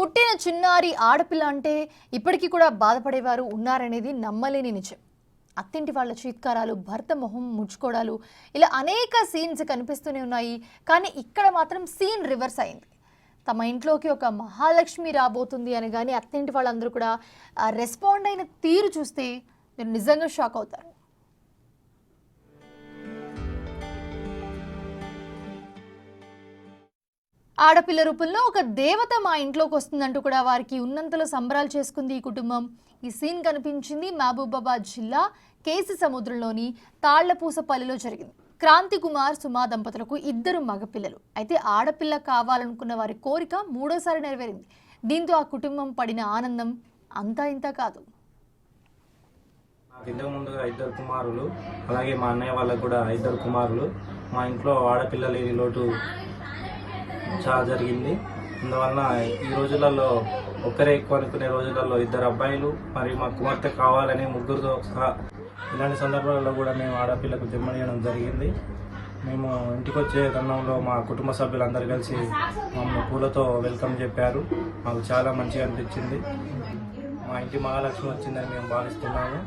పుట్టిన చిన్నారి ఆడపిల్ల అంటే ఇప్పటికీ కూడా బాధపడేవారు ఉన్నారనేది నమ్మలేని నిజం. అత్తింటి వాళ్ళ చీత్కారాలు, భర్త మొహం ముడుచుకోవడాలు, ఇలా అనేక సీన్స్ కనిపిస్తూనే ఉన్నాయి. కానీ ఇక్కడ మాత్రం సీన్ రివర్స్ అయింది. తమ ఇంట్లోకి ఒక మహాలక్ష్మి రాబోతుంది అని కానీ అత్తింటి వాళ్ళందరూ కూడా రెస్పాండ్ అయిన తీరు చూస్తే మీరు నిజంగా షాక్ అవుతారు. ఆడపిల్ల రూపంలో ఒక దేవత మా ఇంట్లోకి వస్తుందంటూ కూడా వారికి ఉన్నంతలో సంబరాలు చేసుకుంది ఈ కుటుంబం. ఈ సీన్ కనిపించింది మహబూబాబాద్ జిల్లా కేసి సముద్రంలోని తాళ్లపూసపల్లిలో జరిగింది. క్రాంతి కుమార్, సుమా దంపతులకు 2 మగపిల్లలు. అయితే ఆడపిల్ల కావాలనుకున్న వారి కోరిక 3వసారి నెరవేరింది. దీంతో ఆ కుటుంబం పడిన ఆనందం అంతా ఇంత కాదు. నాకు ఇంతకు ముందుగా 2 కుమారులు, అలాగే మా అన్నయ్య వాళ్ళకు కూడా 2 కుమారులు. మా ఇంట్లో ఆడపిల్ల లేని లోటు చాలా జరిగింది. అందువలన ఈ రోజులలో ఒక్కరే ఎక్కువ అనుకునే రోజులలో 2 అబ్బాయిలు మరి మా కుమార్తె కావాలని 3తో సహా ఇలాంటి సందర్భాలలో కూడా మేము ఆడపిల్లకు జన్మనియడం జరిగింది. మేము ఇంటికి వచ్చే తరుణంలో మా కుటుంబ సభ్యులందరూ కలిసి మమ్మల్ని పూలతో వెల్కమ్ చెప్పారు. మాకు చాలా మంచిగా అనిపించింది. మా ఇంటి మహాలక్ష్మి వచ్చిందని మేము భావిస్తున్నాము.